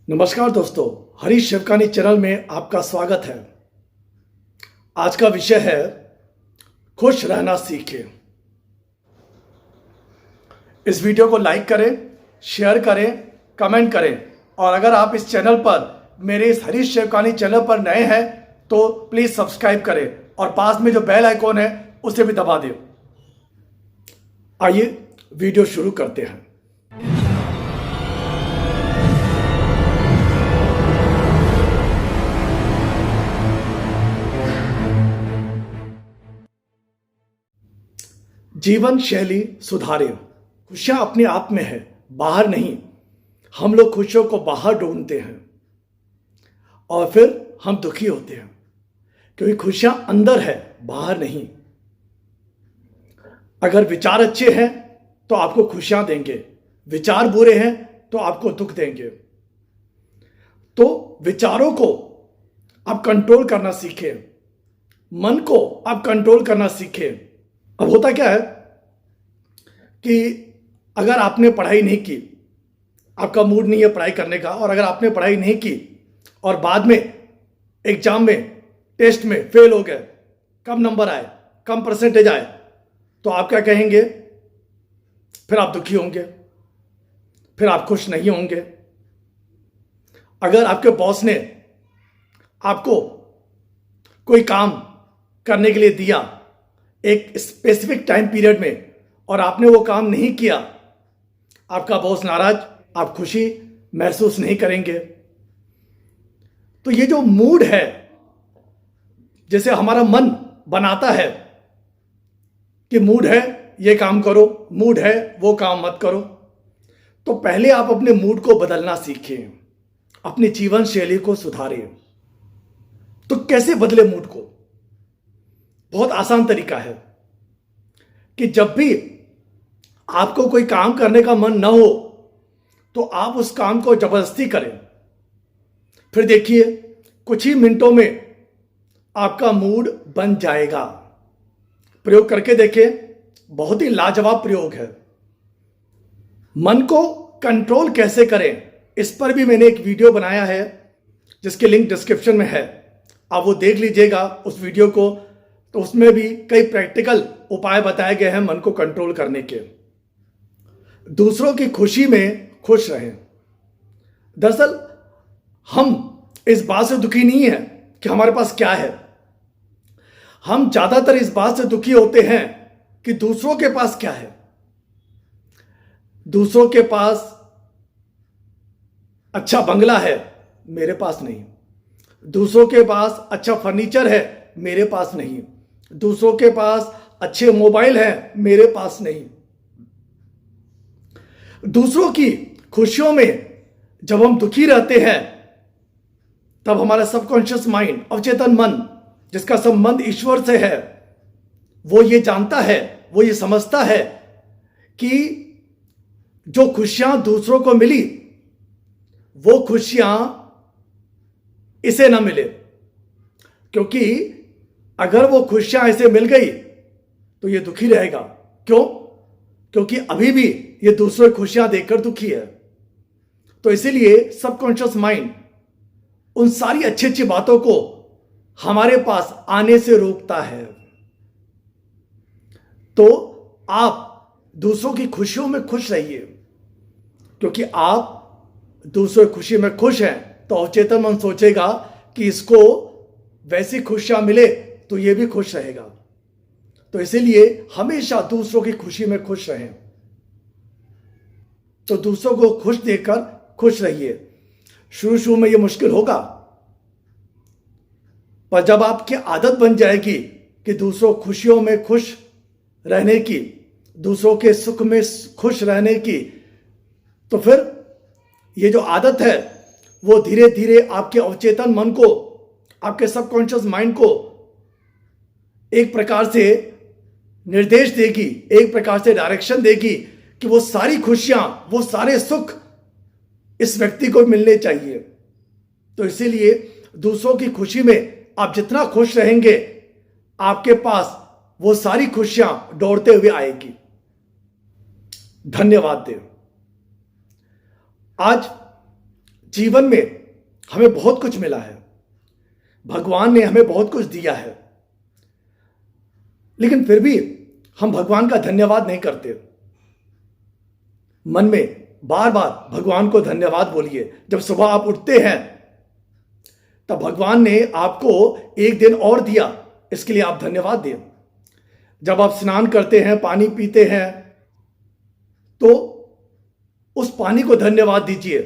नमस्कार दोस्तों, हरीश शिवकानी चैनल में आपका स्वागत है। आज का विषय है खुश रहना सीखें। इस वीडियो को लाइक करें, शेयर करें, कमेंट करें और अगर आप इस चैनल पर मेरे इस हरीश शिवकानी चैनल पर नए हैं तो प्लीज़ सब्सक्राइब करें और पास में जो बेल आइकॉन है उसे भी दबा दें। आइए वीडियो शुरू करते हैं। जीवन शैली सुधारें। खुशियां अपने आप में है, बाहर नहीं। हम लोग खुशियों को बाहर ढूंढते हैं और फिर हम दुखी होते हैं क्योंकि खुशियां अंदर है, बाहर नहीं। अगर विचार अच्छे हैं तो आपको खुशियां देंगे, विचार बुरे हैं तो आपको दुख देंगे। तो विचारों को आप कंट्रोल करना सीखें, मन को आप कंट्रोल करना सीखें। अब होता क्या है कि अगर आपने पढ़ाई नहीं की, आपका मूड नहीं है पढ़ाई करने का, और अगर आपने पढ़ाई नहीं की और बाद में एग्जाम में, टेस्ट में फेल हो गए, कम नंबर आए, कम परसेंटेज आए, तो आप क्या कहेंगे? फिर आप दुखी होंगे, फिर आप खुश नहीं होंगे। अगर आपके बॉस ने आपको कोई काम करने के लिए दिया एक स्पेसिफिक टाइम पीरियड में और आपने वो काम नहीं किया, आपका बॉस नाराज, आप खुशी महसूस नहीं करेंगे। तो ये जो मूड है, जैसे हमारा मन बनाता है कि मूड है ये काम करो, मूड है वो काम मत करो, तो पहले आप अपने मूड को बदलना सीखें, अपनी जीवन शैली को सुधारें। तो कैसे बदले मूड को? बहुत आसान तरीका है कि जब भी आपको कोई काम करने का मन ना हो तो आप उस काम को जबरदस्ती करें, फिर देखिए कुछ ही मिनटों में आपका मूड बन जाएगा। प्रयोग करके देखें, बहुत ही लाजवाब प्रयोग है। मन को कंट्रोल कैसे करें, इस पर भी मैंने एक वीडियो बनाया है जिसकी लिंक डिस्क्रिप्शन में है, आप वो देख लीजिएगा उस वीडियो को। तो उसमें भी कई प्रैक्टिकल उपाय बताए गए हैं मन को कंट्रोल करने के। दूसरों की खुशी में खुश रहें। दरअसल हम इस बात से दुखी नहीं है कि हमारे पास क्या है, हम ज्यादातर इस बात से दुखी होते हैं कि दूसरों के पास क्या है। दूसरों के पास अच्छा बंगला है, मेरे पास नहीं। दूसरों के पास अच्छा फर्नीचर है, मेरे पास नहीं। दूसरों के पास अच्छे मोबाइल हैं, मेरे पास नहीं। दूसरों की खुशियों में जब हम दुखी रहते हैं तब हमारा सबकॉन्शियस माइंड, अवचेतन मन, जिसका संबंध ईश्वर से है, वो ये जानता है, वो ये समझता है कि जो खुशियां दूसरों को मिली वो खुशियां इसे ना मिले, क्योंकि अगर वो खुशियां इसे मिल गई तो ये दुखी रहेगा। क्यों? क्योंकि अभी भी ये दूसरों की खुशियां देखकर दुखी है। तो इसीलिए सबकॉन्शियस माइंड उन सारी अच्छी अच्छी बातों को हमारे पास आने से रोकता है। तो आप दूसरों की खुशियों में खुश रहिए, क्योंकि आप दूसरों की खुशी में खुश हैं तो अवचेतन मन सोचेगा कि इसको वैसी खुशियां मिले तो ये भी खुश रहेगा। तो इसीलिए हमेशा दूसरों की खुशी में खुश रहें। तो दूसरों को खुश देखकर खुश रहिए। शुरू शुरू में ये मुश्किल होगा, पर जब आपकी आदत बन जाएगी कि दूसरों खुशियों में खुश रहने की, दूसरों के सुख में खुश रहने की, तो फिर ये जो आदत है वो धीरे धीरे आपके अवचेतन मन को, आपके सबकॉन्शियस माइंड को एक प्रकार से निर्देश देगी, एक प्रकार से डायरेक्शन देगी कि वो सारी खुशियां, वो सारे सुख इस व्यक्ति को मिलने चाहिए। तो इसीलिए दूसरों की खुशी में आप जितना खुश रहेंगे, आपके पास वो सारी खुशियां दौड़ते हुए आएगी। धन्यवाद देव। आज जीवन में हमें बहुत कुछ मिला है, भगवान ने हमें बहुत कुछ दिया है, लेकिन फिर भी हम भगवान का धन्यवाद नहीं करते। मन में बार बार भगवान को धन्यवाद बोलिए। जब सुबह आप उठते हैं तब भगवान ने आपको एक दिन और दिया, इसके लिए आप धन्यवाद दें। जब आप स्नान करते हैं, पानी पीते हैं, तो उस पानी को धन्यवाद दीजिए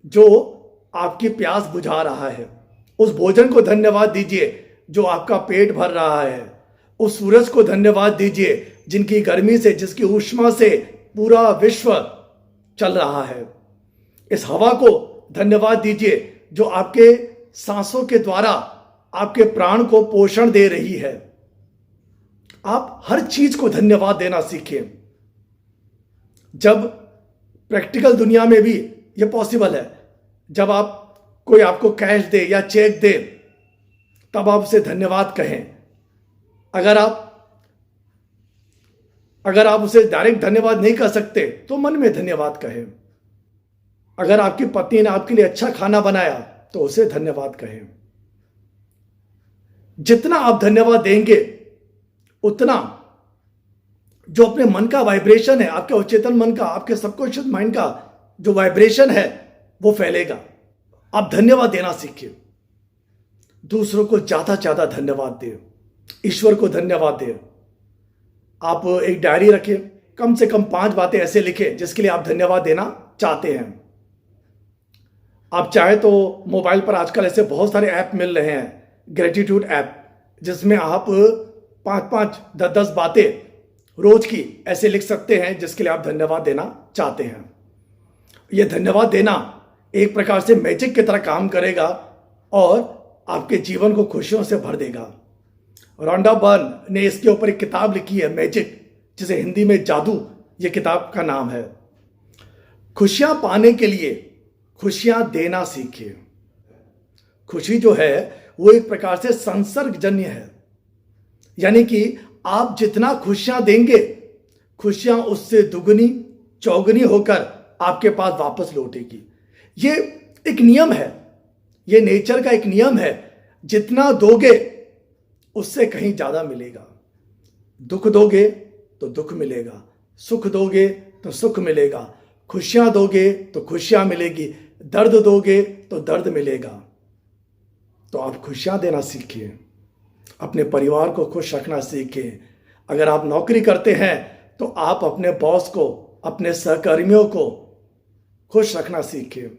जो आपकी प्यास बुझा रहा है। उस भोजन को धन्यवाद दीजिए जो आपका पेट भर रहा है। उस सूरज को धन्यवाद दीजिए जिनकी गर्मी से, जिसकी ऊष्मा से पूरा विश्व चल रहा है। इस हवा को धन्यवाद दीजिए जो आपके सांसों के द्वारा आपके प्राण को पोषण दे रही है। आप हर चीज को धन्यवाद देना सीखें। जब प्रैक्टिकल दुनिया में भी यह पॉसिबल है, जब कोई आपको कैश दे या चेक दे, तब आप उसे धन्यवाद कहें। अगर आप उसे डायरेक्ट धन्यवाद नहीं कर सकते तो मन में धन्यवाद कहें। अगर आपकी पत्नी ने आपके लिए अच्छा खाना बनाया तो उसे धन्यवाद कहें। जितना आप धन्यवाद देंगे उतना जो अपने मन का वाइब्रेशन है, आपके अवचेतन मन का, आपके सबकॉन्शियस माइंड का जो वाइब्रेशन है वो फैलेगा। आप धन्यवाद देना सीखिए। दूसरों को ज्यादा से ज्यादा धन्यवाद दें। ईश्वर को धन्यवाद दें। आप एक डायरी रखें, कम से कम 5 बातें ऐसे लिखें जिसके लिए आप धन्यवाद देना चाहते हैं। आप चाहे तो मोबाइल पर आजकल ऐसे बहुत सारे ऐप मिल रहे हैं, ग्रेटिट्यूड ऐप, जिसमें आप 5-5, 10-10 बातें रोज की ऐसे लिख सकते हैं जिसके लिए आप धन्यवाद देना चाहते हैं। यह धन्यवाद देना एक प्रकार से मैजिक की तरह काम करेगा और आपके जीवन को खुशियों से भर देगा। रोंडा बर्न ने इसके ऊपर एक किताब लिखी है, मैजिक, जिसे हिंदी में जादू, यह किताब का नाम है। खुशियां पाने के लिए खुशियां देना सीखिए। खुशी जो है वो एक प्रकार से संसर्गजन्य है, यानी कि आप जितना खुशियां देंगे, खुशियां उससे दुगनी चौगुनी होकर आपके पास वापस लौटेगी। ये एक नियम है, ये नेचर का एक नियम है। जितना दोगे उससे कहीं ज्यादा मिलेगा। दुख दोगे तो दुख मिलेगा, सुख दोगे तो सुख मिलेगा, खुशियां दोगे तो खुशियां मिलेगी, दर्द दोगे तो दर्द मिलेगा। तो आप खुशियां देना सीखिए, अपने परिवार को खुश रखना सीखिए। अगर आप नौकरी करते हैं तो आप अपने बॉस को, अपने सहकर्मियों को खुश रखना सीखिए।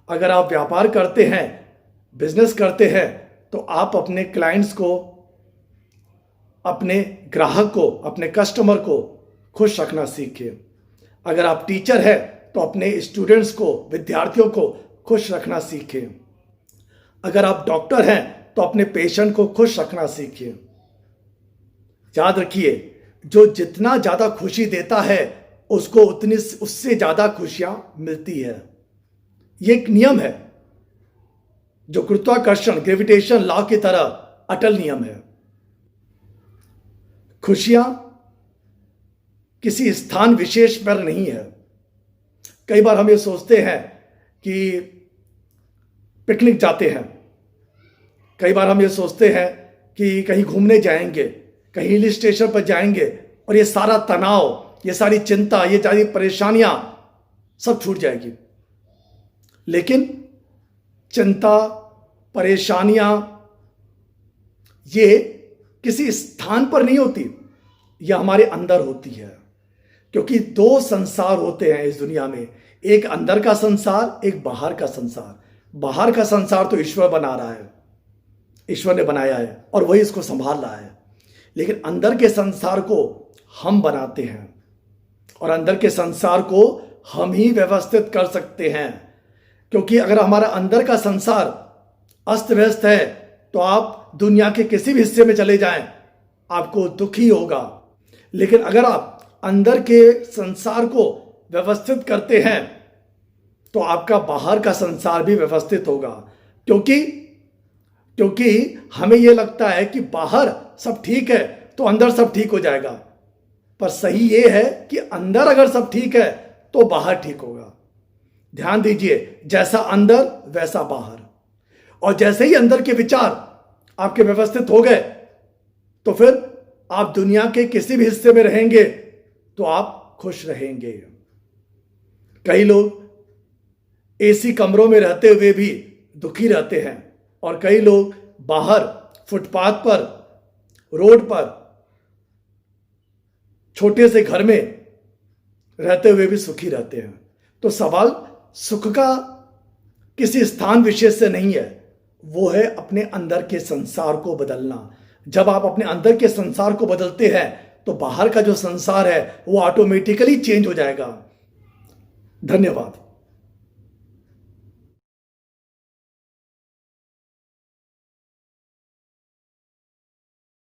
अगर आप व्यापार करते हैं, बिजनेस करते हैं, तो आप अपने क्लाइंट्स को, अपने ग्राहक को, अपने कस्टमर को खुश रखना सीखिए। अगर आप टीचर हैं तो अपने स्टूडेंट्स को, विद्यार्थियों को खुश रखना सीखिए। अगर आप डॉक्टर हैं तो अपने पेशेंट को खुश रखना सीखिए। याद रखिए, जो जितना ज्यादा खुशी देता है उसको उतनी, उससे ज्यादा खुशियां मिलती है। ये एक नियम है जो गुरुत्वाकर्षण, ग्रेविटेशन लॉ की तरह अटल नियम है। खुशियां किसी स्थान विशेष पर नहीं है। कई बार हम ये सोचते हैं कि पिकनिक जाते हैं, कई बार हम ये सोचते हैं कि कहीं घूमने जाएंगे, कहीं हिल स्टेशन पर जाएंगे, और ये सारा तनाव, ये सारी चिंता, ये सारी परेशानियां सब छूट जाएगी। लेकिन चिंता, परेशानियां ये किसी स्थान पर नहीं होती, यह हमारे अंदर होती है। क्योंकि 2 संसार होते हैं इस दुनिया में, एक अंदर का संसार, एक बाहर का संसार। बाहर का संसार तो ईश्वर बना रहा है, ईश्वर ने बनाया है और वही इसको संभाल रहा है। लेकिन अंदर के संसार को हम बनाते हैं और अंदर के संसार को हम ही व्यवस्थित कर सकते हैं। क्योंकि अगर हमारा अंदर का संसार अस्त व्यस्त है तो आप दुनिया के किसी भी हिस्से में चले जाएं, आपको दुख ही होगा। लेकिन अगर आप अंदर के संसार को व्यवस्थित करते हैं तो आपका बाहर का संसार भी व्यवस्थित होगा। क्योंकि हमें यह लगता है कि बाहर सब ठीक है तो अंदर सब ठीक हो जाएगा, पर सही यह है कि अंदर अगर सब ठीक है तो बाहर ठीक होगा। ध्यान दीजिए, जैसा अंदर वैसा बाहर। और जैसे ही अंदर के विचार आपके व्यवस्थित हो गए तो फिर आप दुनिया के किसी भी हिस्से में रहेंगे तो आप खुश रहेंगे। कई लोग एसी कमरों में रहते हुए भी दुखी रहते हैं और कई लोग बाहर फुटपाथ पर, रोड पर, छोटे से घर में रहते हुए भी सुखी रहते हैं। तो सवाल सुख का किसी स्थान विशेष से नहीं है, वो है अपने अंदर के संसार को बदलना। जब आप अपने अंदर के संसार को बदलते हैं तो बाहर का जो संसार है वो ऑटोमेटिकली चेंज हो जाएगा। धन्यवाद।